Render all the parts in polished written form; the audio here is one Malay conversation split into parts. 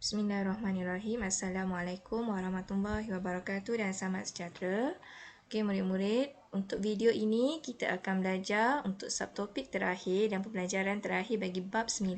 Bismillahirrahmanirrahim. Assalamualaikum warahmatullahi wabarakatuh dan selamat sejahtera. Okey murid-murid, untuk video ini kita akan belajar untuk subtopik terakhir dan pembelajaran terakhir bagi bab 9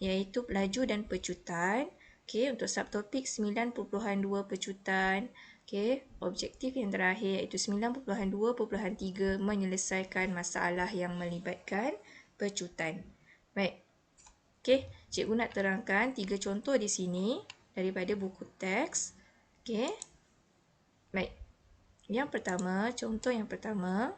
iaitu pelaju dan pecutan. Okey, untuk subtopik 9.2 pecutan. Okey, objektif yang terakhir iaitu 9.2.3 menyelesaikan masalah yang melibatkan pecutan. Baik. Okey, cikgu nak terangkan 3 contoh di sini daripada buku teks. Okey. Baik. Yang pertama, contoh yang pertama.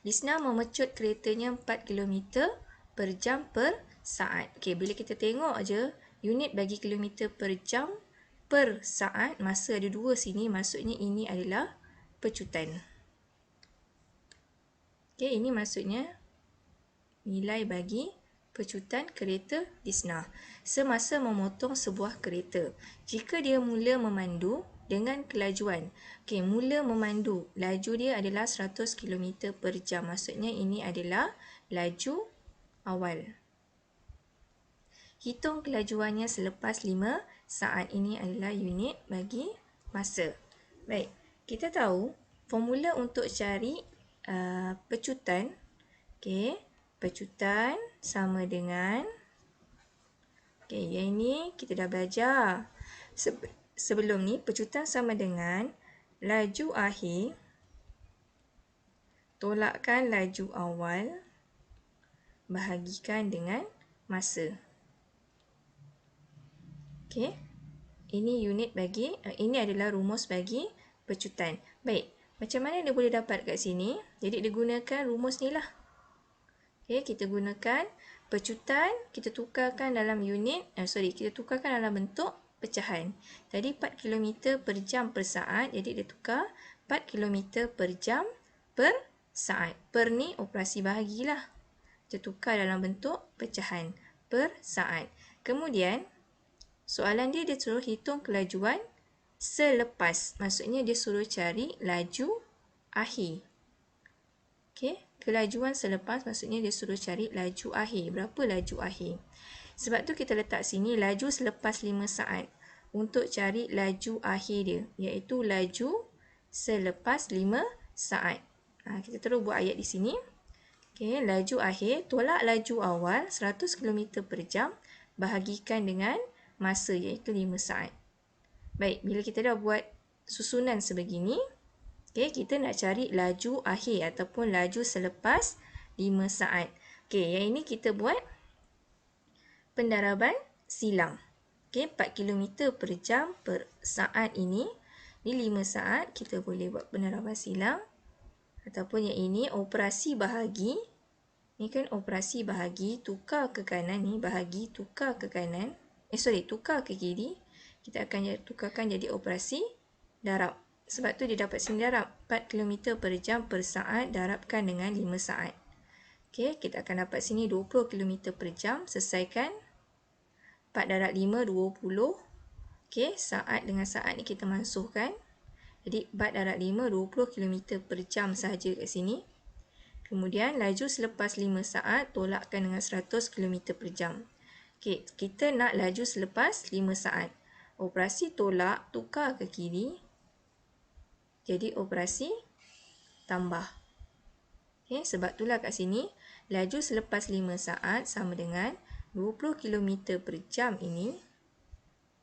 Lisna memecut keretanya 4 km per jam per saat. Okey, bila kita tengok aja unit bagi kilometer per jam per saat, masa ada 2 sini, maksudnya ini adalah pecutan. Okey, ini maksudnya nilai bagi pecutan kereta Lisna semasa memotong sebuah kereta. Jika dia mula memandu dengan kelajuan. Okey, mula memandu. Laju dia adalah 100 km per jam. Maksudnya ini adalah laju awal. Hitung kelajuannya selepas 5 saat. Ini adalah unit bagi masa. Baik, kita tahu formula untuk cari pecutan. Okey. Pecutan sama dengan, yang ini kita dah belajar. Sebelum ni, pecutan sama dengan laju akhir tolakkan laju awal bahagikan dengan masa. Okey. Ini unit bagi, ini adalah rumus bagi pecutan. Baik, macam mana dia boleh dapat kat sini? Jadi dia gunakan rumus ni lah. Okey, kita gunakan pecutan, kita tukarkan dalam unit, kita tukarkan dalam bentuk pecahan. Tadi 4 km per jam per saat, jadi dia tukar 4 km per jam per saat. Per ni operasi bahagilah. Kita tukar dalam bentuk pecahan per saat. Kemudian, soalan dia suruh hitung kelajuan selepas. Maksudnya dia suruh cari laju akhir. Okey. Kelajuan selepas maksudnya dia suruh cari laju akhir. Berapa laju akhir? Sebab tu kita letak sini laju selepas 5 saat. Untuk cari laju akhir dia. Iaitu laju selepas 5 saat. Kita terus buat ayat di sini. Okay, laju akhir tolak laju awal 100 km per jam. Bahagikan dengan masa iaitu 5 saat. Baik, bila kita dah buat susunan sebegini. Okay, kita nak cari laju akhir ataupun laju selepas 5 saat. Okay, yang ini kita buat pendaraban silang. Okay, 4 km per jam per saat ini. Ini 5 saat, kita boleh buat pendaraban silang. Ataupun yang ini operasi bahagi. Ini kan operasi bahagi, tukar ke kanan ni, bahagi, tukar ke kanan. Tukar ke kiri. Kita akan tukarkan jadi operasi darab. Sebab tu dia dapat sini darab 4 km per jam per saat darabkan dengan 5 saat. Okey, kita akan dapat sini 20 km per jam. Selesaikan 4 darab 5, 20. Okey, saat dengan saat ni kita mansuhkan. Jadi 4 darab 5, 20 km per jam sahaja kat sini. Kemudian laju selepas 5 saat tolakkan dengan 100 km per jam. Okey, kita nak laju selepas 5 saat. Operasi tolak, tukar ke kiri. Jadi operasi tambah. Okay, sebab itulah kat sini laju selepas 5 saat sama dengan 20 km per jam ini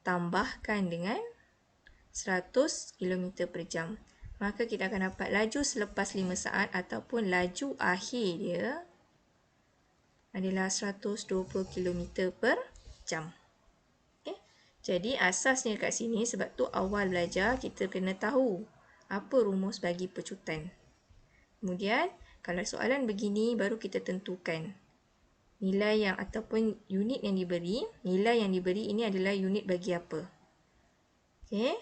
tambahkan dengan 100 km per jam. Maka kita akan dapat laju selepas 5 saat ataupun laju akhir dia adalah 120 km per jam. Okay. Jadi asasnya kat sini, sebab tu awal belajar kita kena tahu apa rumus bagi pecutan. Kemudian, kalau soalan begini, baru kita tentukan nilai yang ataupun unit yang diberi. Nilai yang diberi ini adalah unit bagi apa. Okey.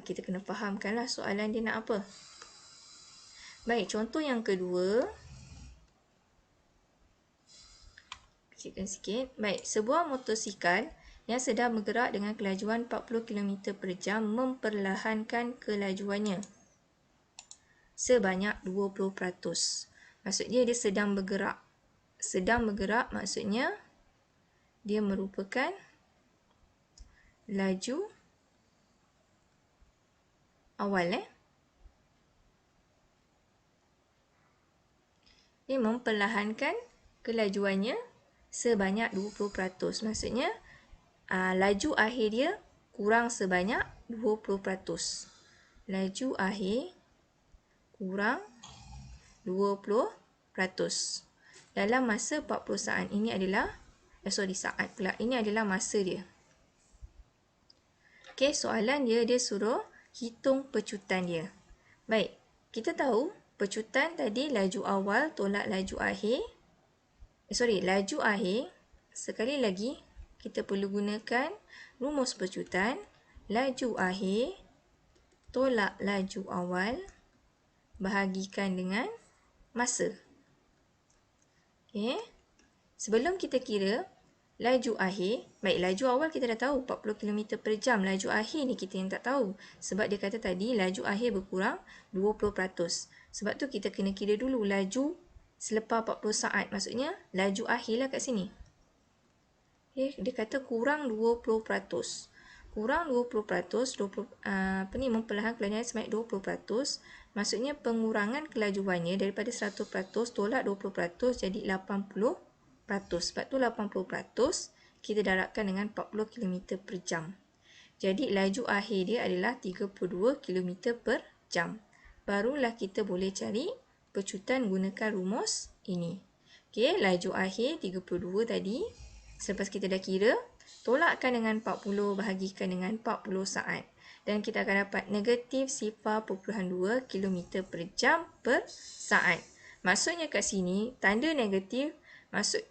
Kita kena fahamkanlah soalan dia nak apa. Baik, contoh yang kedua. Kecilkan sikit. Baik, sebuah motosikal yang sedang bergerak dengan kelajuan 40 km per jam memperlahankan kelajuannya sebanyak 20%. Maksudnya dia sedang bergerak. Sedang bergerak maksudnya dia merupakan laju awal. Dia memperlahankan kelajuannya sebanyak 20%. Maksudnya laju akhir dia kurang sebanyak 20%. Laju akhir kurang 20% dalam masa 40 saat. Ini adalah saat pula. Ini adalah masa dia. Okey, soalan dia suruh hitung pecutan dia. Baik, kita tahu pecutan tadi laju awal tolak laju akhir. Laju akhir. Sekali lagi, kita perlu gunakan rumus pecutan. Laju akhir tolak laju awal bahagikan dengan masa. Okey. Sebelum kita kira laju akhir, baik, laju awal kita dah tahu 40 km per jam. Laju akhir ni kita yang tak tahu. Sebab dia kata tadi laju akhir berkurang 20%. Sebab tu kita kena kira dulu laju selepas 40 saat. Maksudnya laju akhir lah kat sini. Okay, dia kata kurang 20%. Kurang 20%, memperlahan kelajuannya sebanyak 20%. Maksudnya pengurangan kelajuannya daripada 100% tolak 20% jadi 80%. Sebab tu 80% kita darabkan dengan 40 km per jam. Jadi laju akhir dia adalah 32 km per jam. Barulah kita boleh cari pecutan gunakan rumus ini. Okey, laju akhir 32 tadi. Selepas kita dah kira, tolakkan dengan 40 bahagikan dengan 40 saat. Dan kita akan dapat negatif 0.2 km per jam per saat. Maksudnya kat sini, tanda negatif, maksudnya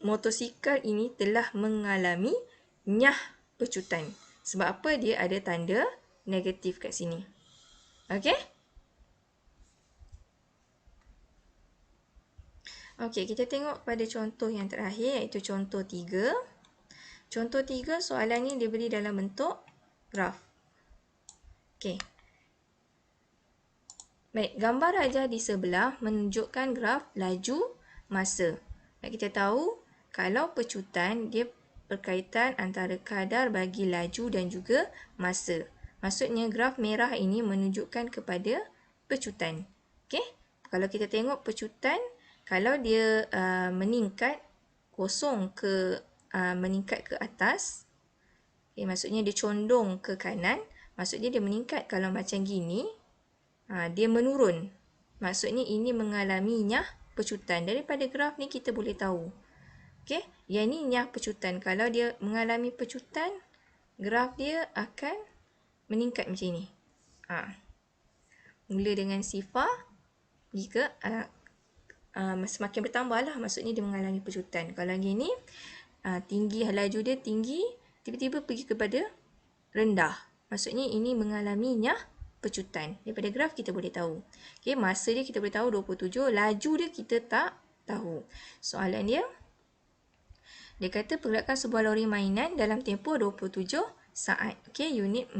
motosikal ini telah mengalami nyah pecutan. Sebab apa? Dia ada tanda negatif kat sini. Okey? Okey, kita tengok pada contoh yang terakhir iaitu contoh 3. Contoh 3 soalan ni diberi dalam bentuk graf. Okey. Baik, gambar rajah di sebelah menunjukkan graf laju masa. Baik, kita tahu kalau pecutan dia berkaitan antara kadar bagi laju dan juga masa. Maksudnya graf merah ini menunjukkan kepada pecutan. Okey? Kalau kita tengok pecutan, kalau dia meningkat kosong ke meningkat ke atas, okay, maksudnya dia condong ke kanan, maksudnya dia meningkat. Kalau macam gini, dia menurun. Maksudnya ini mengalami nyah pecutan. Daripada graf ni kita boleh tahu. Okey, yang ni nyah pecutan. Kalau dia mengalami pecutan, graf dia akan meningkat macam ni. Mula dengan sifar, jika semakin bertambah lah, maksudnya dia mengalami pecutan. Kalau gini, tinggi laju dia tinggi, tiba-tiba pergi kepada rendah. Maksudnya ini mengalami nyah pecutan. Daripada graf kita boleh tahu. Okey, masa dia kita boleh tahu 27, laju dia kita tak tahu. Soalan dia kata pergerakan sebuah lori mainan dalam tempoh 27 saat. Okey, unit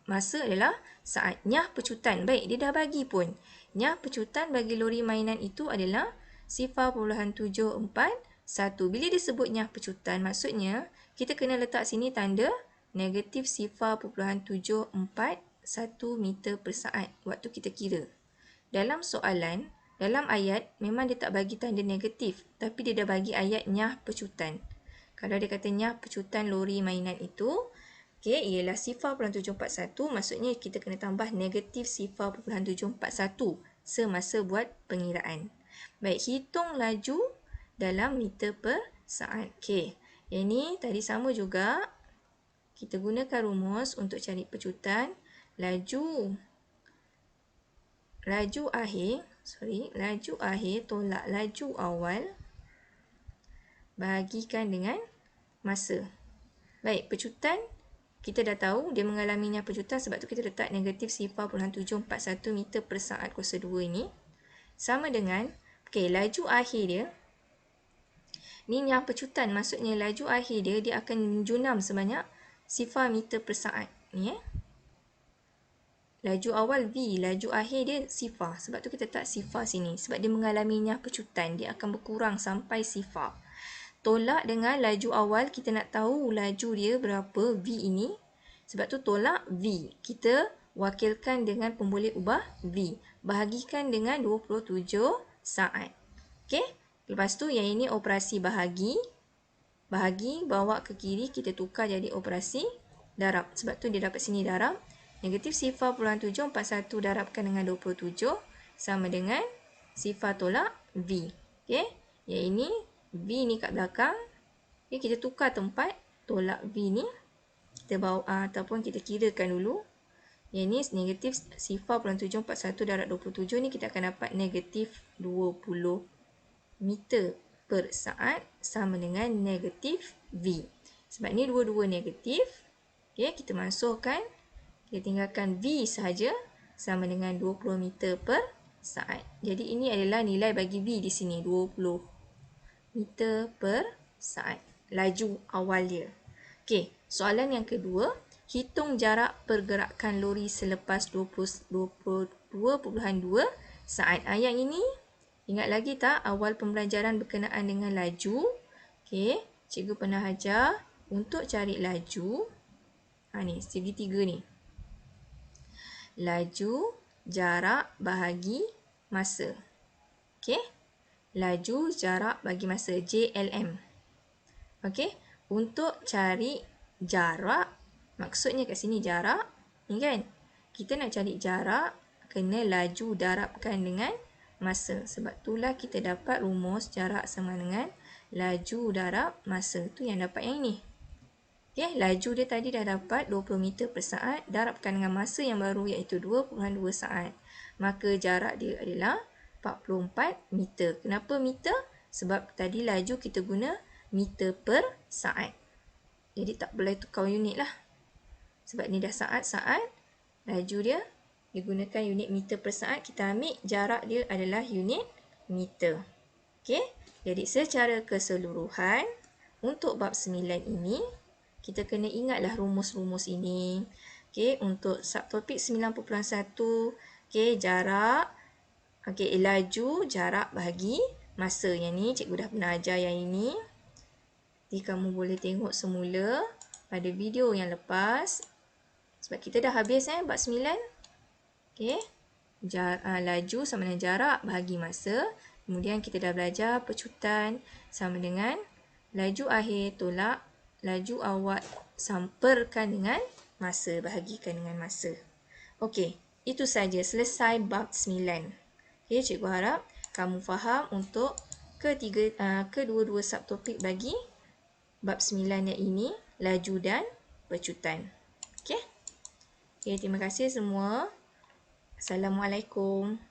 masa adalah saat. Nyah pecutan. Baik, dia dah bagi pun. Nyah pecutan bagi lori mainan itu adalah 0.741. Bila disebut nyah pecutan, maksudnya kita kena letak sini tanda negatif 0.741 meter per saat waktu kita kira. Dalam soalan, dalam ayat, memang dia tak bagi tanda negatif, tapi dia dah bagi ayat nyah pecutan. Kalau dia kata nyah pecutan lori mainan itu, okay, ialah 0.741, maksudnya kita kena tambah negatif 0.741 semasa buat pengiraan. Baik, hitung laju dalam meter per saat. Okay, yang ni tadi sama juga. Kita gunakan rumus untuk cari pecutan. Laju akhir tolak laju awal bahagikan dengan masa. Baik, pecutan kita dah tahu dia mengalaminya pecutan, sebab tu kita letak negatif 0.741 meter per saat kuasa 2 ini. Sama dengan, laju akhir dia, ni yang pecutan, maksudnya laju akhir dia akan menjunam sebanyak 0 meter per saat. Ni laju awal V, laju akhir dia 0. Sebab tu kita letak 0 sini. Sebab dia mengalaminya pecutan, dia akan berkurang sampai 0. tolak dengan laju awal, kita nak tahu laju dia berapa, V ini. Sebab tu tolak V. Kita wakilkan dengan pemboleh ubah V. Bahagikan dengan 27 saat. Okey. Lepas tu yang ini operasi bahagi. Bahagi bawa ke kiri, kita tukar jadi operasi darab. Sebab tu dia dapat sini darab. Negatif 0.741 darabkan dengan 27 sama dengan sifar tolak V. Okey. Yang ini V ni kat belakang. Okay, kita tukar tempat tolak V ni. Kita bawa ataupun kita kirakan dulu. Yang ni negatif 0.741 darab 27 ni kita akan dapat negatif 20 meter per saat sama dengan negatif V. Sebab ni dua-dua negatif. Okay, kita masukkan. Kita tinggalkan V sahaja sama dengan 20 meter per saat. Jadi ini adalah nilai bagi V di sini, 20 meter per saat. Laju awal dia. Okey, soalan yang kedua, hitung jarak pergerakan lori selepas 22.2 saat. Yang ini, ingat lagi tak awal pembelajaran berkenaan dengan laju? Okey, cikgu pernah ajar untuk cari laju. Ni, segitiga ni. Laju, jarak, bahagi masa. Okey. Laju, jarak, bagi masa. JLM. Okey. Untuk cari jarak, maksudnya kat sini jarak. Ni kan. Kita nak cari jarak, kena laju darabkan dengan masa. Sebab itulah kita dapat rumus jarak sama dengan laju darab masa. Tu yang dapat yang ini. Okay, laju dia tadi dah dapat 20 meter per saat, darabkan dengan masa yang baru iaitu 2.2 saat. Maka jarak dia adalah 44 meter. Kenapa meter? Sebab tadi laju kita guna meter per saat. Jadi tak boleh tukar unit lah. Sebab ni dah saat, laju dia digunakan unit meter per saat. Kita ambil jarak dia adalah unit meter. Okay, jadi secara keseluruhan, untuk bab 9 ini, kita kena ingatlah rumus-rumus ini. Okey, untuk subtopik 9.1, okey, jarak, okey, laju, jarak bahagi masa. Yang ni cikgu dah pernah ajar yang ini. Jadi kamu boleh tengok semula pada video yang lepas. Sebab kita dah habis bab 9. Okey. Laju sama dengan jarak bahagi masa. Kemudian kita dah belajar pecutan sama dengan laju akhir tolak laju awal samperkan dengan masa, bahagikan dengan masa. Okey, itu saja, selesai bab 9. Okey, cikgu harap kamu faham untuk kedua-dua subtopik bagi bab 9 yang ini, laju dan pecutan. Okey. Okey, terima kasih semua. Assalamualaikum.